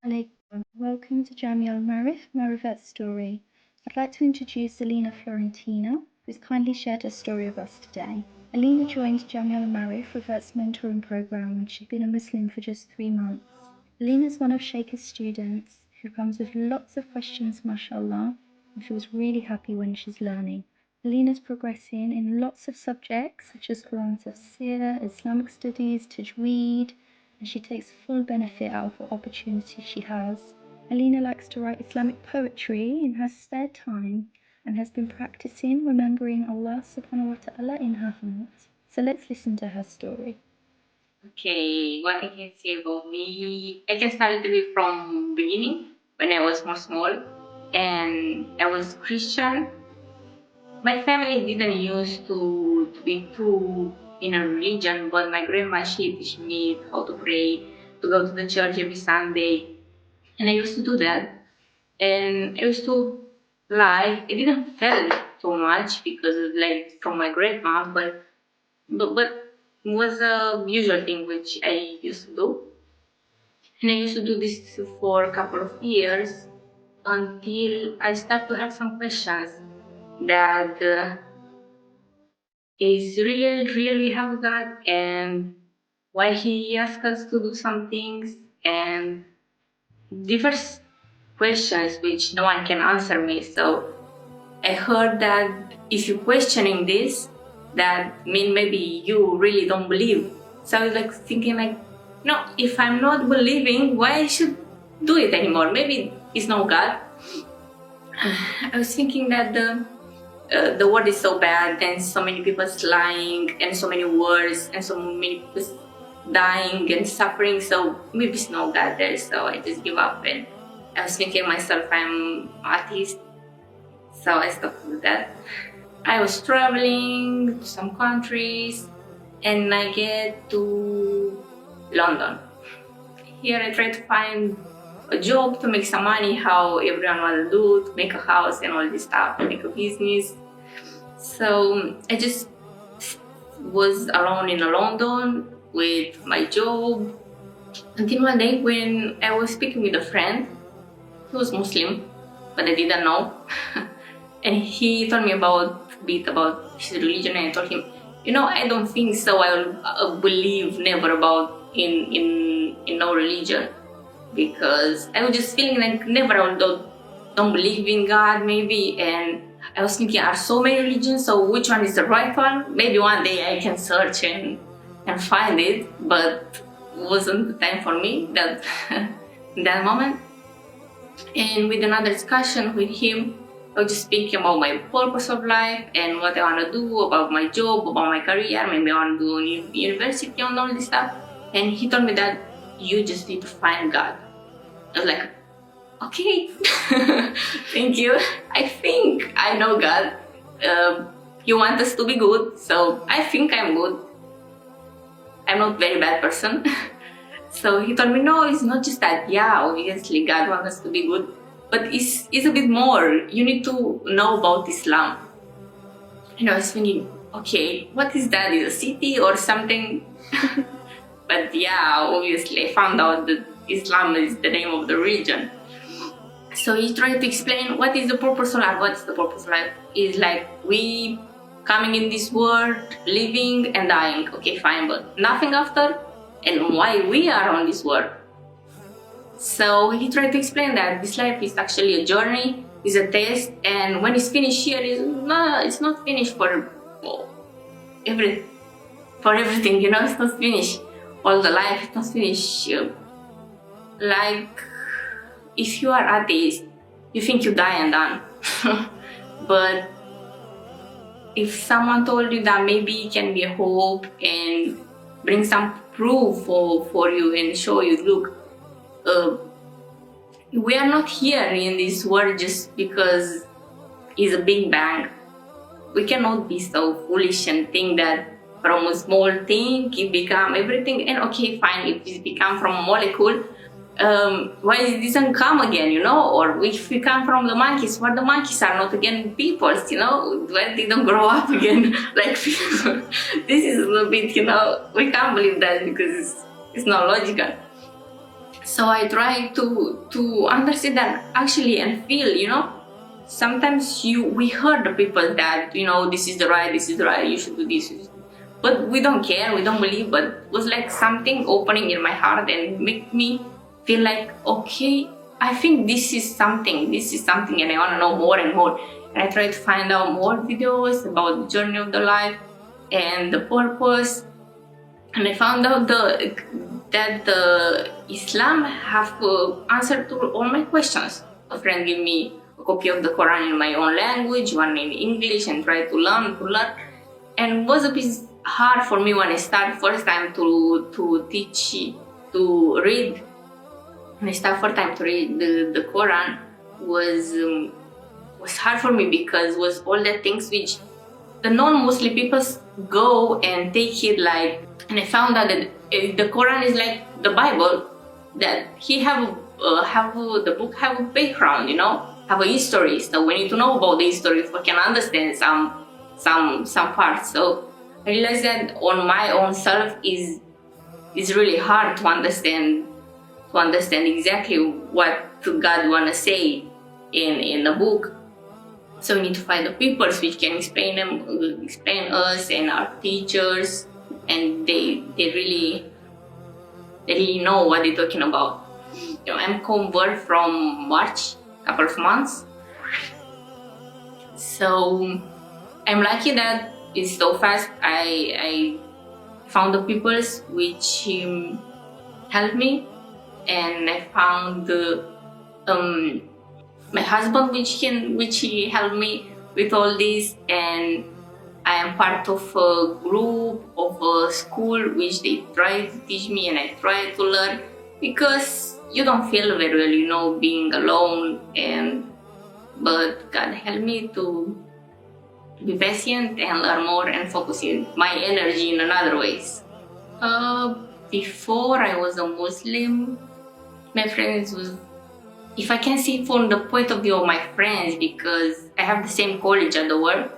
Alaikum. Welcome to Jamia Al-Marif, my reverse story. I'd like to introduce Alina Florentina, who's kindly shared her story with us today. Alina joined Jamia Al-Marif Revert's mentoring program when she'd been a Muslim for just 3 months. Alina is one of Sheikha's students who comes with lots of questions, mashallah, and feels really happy when she's learning. Alina's progressing in lots of subjects such as Quran Tafsir, Islamic studies, Tajweed, and she takes full benefit out of the opportunity she has. Alina likes to write Islamic poetry in her spare time and has been practicing remembering Allah subhanahu wa ta'ala in her heart. So let's listen to her story. Okay, what I can say about me, I can start it from beginning when I was more small and I was Christian. My family didn't used to be too in a religion, but my grandma she teach me how to pray, to go to the church every Sunday, and I used to do that. And I used to lie. It didn't feel so much because it's like from my grandma, but was a usual thing which I used to do. And I used to do this for a couple of years until I start to have some questions that is really have God and why He asks us to do some things and diverse questions which no one can answer me. So I heard that if you're questioning this, that mean maybe you really don't believe. So I was like thinking like, no, if I'm not believing, why I should do it anymore? Maybe it's no God. I was thinking that the world is so bad and so many people lying and so many wars and so many people dying and suffering. So maybe it's no God there. So I just give up and I was thinking myself I'm atheist. So I stopped with that. I was traveling to some countries and I get to London. Here I try to find a job to make some money, how everyone wants to do, to make a house and all this stuff, make a business. So I just was alone in London with my job until one day when I was speaking with a friend who was Muslim, but I didn't know. And he told me a bit about his religion, and I told him, I don't think so. I'll believe never about in no religion, because I was just feeling like never I don't believe in God maybe. And I was thinking, are so many religions, so which one is the right one? Maybe one day I can search and find it, but it wasn't the time for me that that moment. And with another discussion with him, I was just speaking about my purpose of life and what I want to do, about my job, about my career, maybe I want to do university and all this stuff. And he told me that you just need to find God. I was like, okay, thank you. I think I know God. You want us to be good, so I think I'm good. I'm not a very bad person. So he told me, no, it's not just that. Yeah, obviously God wants us to be good, but it's a bit more. You need to know about Islam. And I was thinking, okay, what is that? Is a city or something? But yeah, obviously I found out that Islam is the name of the religion. So he tried to explain what is the purpose of life. What is the purpose of life? It's like we coming in this world, living and dying. Okay, fine, but nothing after? And why we are on this world? So he tried to explain that this life is actually a journey, is a test, and when it's finished here, it's not finished for everything. It's not finished. All the life, it's not finished. Like, if you are atheist, you think you die and done. But if someone told you that maybe it can be a hope and bring some proof for you and show you, look, we are not here in this world just because it's a big bang. We cannot be so foolish and think that from a small thing it become everything. And okay, fine, if it become from a molecule, why it doesn't come again, or if we come from the monkeys, why the monkeys are not again people, why they don't grow up again like people. This is a bit, we can't believe that because it's not logical. So I try to understand that actually and feel, sometimes we heard the people that, this is the right, you should do this. But we don't care, we don't believe, but it was like something opening in my heart and make me feel like, okay, I think this is something and I want to know more and more. And I try to find out more videos about the journey of the life and the purpose. And I found out that the Islam have answered to all my questions. A friend gave me a copy of the Quran in my own language, one in English, and tried to learn. And it was a bit hard for me when I started first time to read. When I started first time to read the Quran was hard for me because was all the things which the non-Muslim people go and take it like. And I found out that the Quran is like the Bible, that he the book have a background, have a history. So we need to know about the history if we can understand some parts. So I realized that on my own self is really hard to understand exactly what God wanna say in the book. So we need to find the people which can explain us and our teachers, and they really know what they're talking about. I'm convert from March, couple of months. So I'm lucky that it's so fast. I found the people which helped me, and I found my husband which he helped me with all this, and I am part of a group of a school which they try to teach me and I try to learn, because you don't feel very well, being alone, but God helped me to be patient and learn more and focusing my energy in another ways. Before I was a Muslim, my friends was, if I can see from the point of view of my friends, because I have the same college at the work,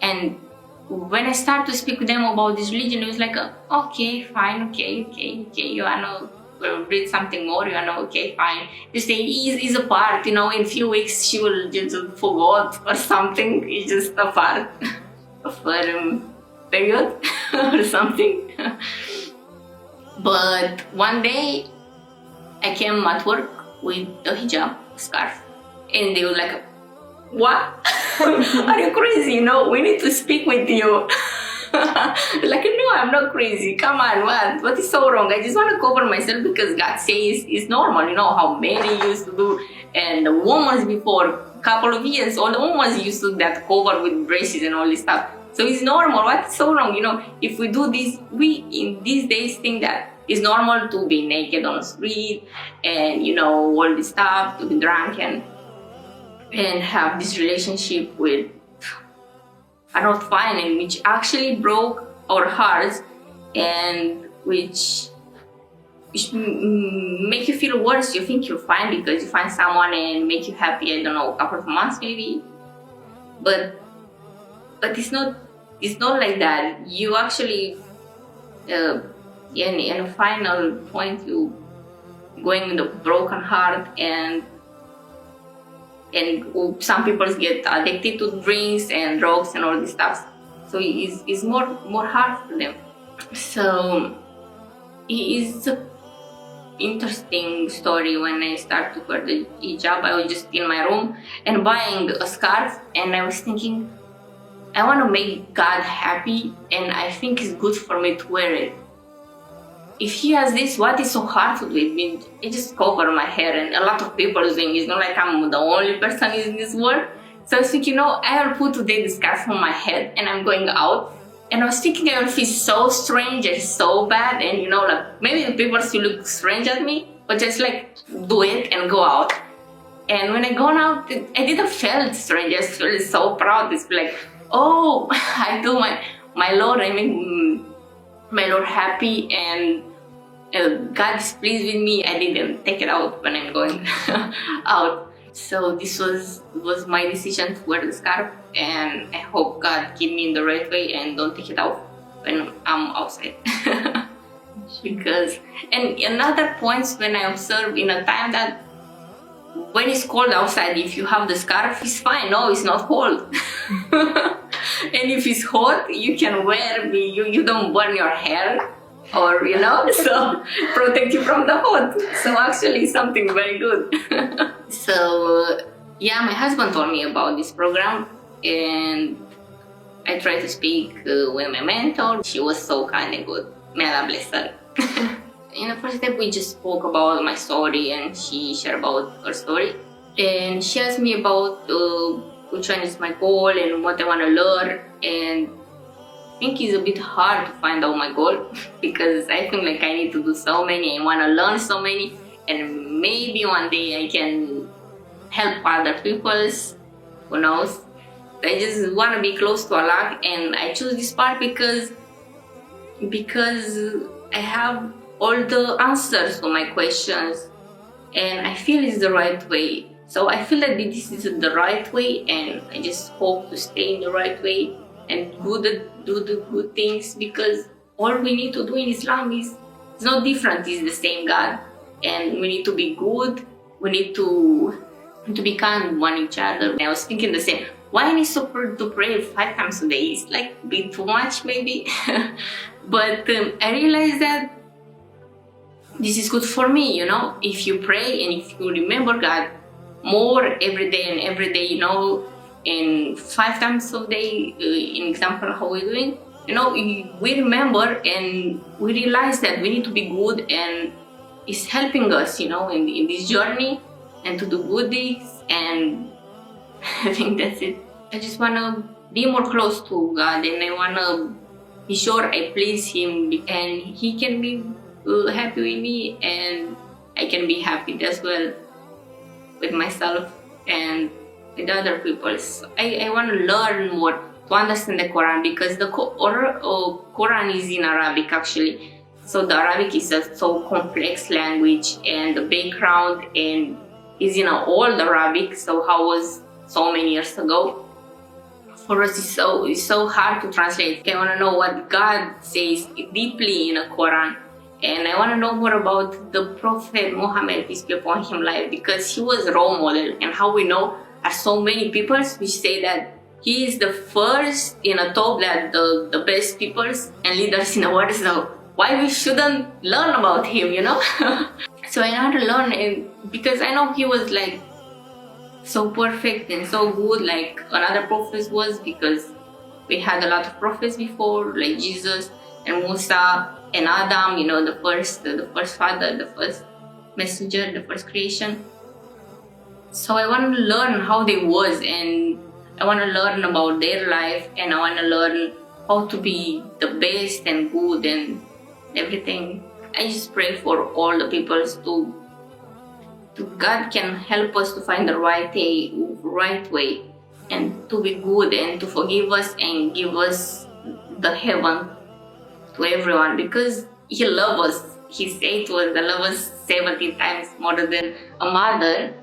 and when I start to speak with them about this religion, it was like, okay, fine, okay, you wanna read something more, okay, fine. You say, is a part, in a few weeks she will just forgot or something, it's just a part of her period or something. But one day, I came at work with the hijab scarf, and they were like, what? Are you crazy? We need to speak with you. Like, no, I'm not crazy. Come on, what is so wrong? I just want to cover myself because God says it's normal. How many used to do, and the women before couple of years, all the women used to do that, cover with braces and all this stuff. So it's normal. What's so wrong? If we do this, we in these days think that it's normal to be naked on the street and all this stuff, to be drunk and have this relationship with are not fine, and which actually broke our hearts, and which make you feel worse. You think you're fine because you find someone and make you happy, I don't know, a couple of months maybe, but it's not like that. You actually in a final point, you going with a broken heart, and some people get addicted to drinks and drugs and all this stuff. So it's more hard for them. So it is an interesting story. When I started to wear the hijab, I was just in my room and buying a scarf, and I was thinking, I want to make God happy, and I think it's good for me to wear it. If he has this, what is so hard to do it? I just cover my hair, and a lot of people are doing it. It's not like I'm the only person in this world. So I was thinking, I will put today the scarf on my head, and I'm going out. And I was thinking I will feel so strange and so bad, and like maybe the people still look strange at me, but just like do it and go out. And when I gone out, I didn't feel strange. I just felt so proud. It's like, oh, I do my Lord. I make my Lord happy, and God is pleased with me. I didn't take it out when I'm going out. So this was my decision to wear the scarf, and I hope God keep me in the right way and don't take it out when I'm outside. because, and another point when I observe in a time that when it's cold outside, if you have the scarf, it's fine. No, it's not cold. And if it's hot, you can wear, you don't burn your hair, or so protect you from the hot. So actually something very good. So yeah, my husband told me about this program, and I tried to speak with my mentor. She was so kind and good. May Allah bless her. In the first step, we just spoke about my story, and she shared about her story. And she asked me about which one is my goal and what I want to learn. And I think it's a bit hard to find out my goal because I think like I need to do so many. I want to learn so many, and maybe one day I can help other people. Who knows? I just want to be close to Allah, and I choose this part because I have all the answers to my questions, and I feel it's the right way. So I feel that this is the right way, and I just hope to stay in the right way and do the good things, because all we need to do in Islam is it's not different, it's the same God, and we need to be good, we need to be kind one each other. I was thinking the same. Why I need to pray 5 times a day? It's like a bit too much maybe. But I realized that this is good for me, if you pray and if you remember God more every day and every day, and 5 times a day, in example how we're doing, we remember and we realize that we need to be good, and it's helping us, in this journey and to do good deeds. And I think that's it. I just want to be more close to God, and I want to be sure I please Him, and He can be happy with me, and I can be happy as well with myself and with other people. So I want to learn more to understand the Quran, because the Quran is in Arabic actually. So the Arabic is a so complex language, and the background and is in old Arabic. So how was so many years ago? For us, it's so hard to translate. I want to know what God says deeply in the Quran, and I want to know more about the Prophet Muhammad, peace be upon him, life, because he was a role model. And how we know are so many people which say that he is the first in a top, that the best people and leaders in the world. So why we shouldn't learn about him, So I want to learn, and because I know he was like so perfect and so good like another prophet was, because we had a lot of prophets before, like Jesus and Musa and Adam, the first father, the first messenger, the first creation. So I want to learn how they was, and I want to learn about their life, and I want to learn how to be the best and good and everything. I just pray for all the people to God can help us to find the right way, and to be good, and to forgive us and give us the heaven to everyone, because He loves us. He said to us, "I love us 70 times more than a mother."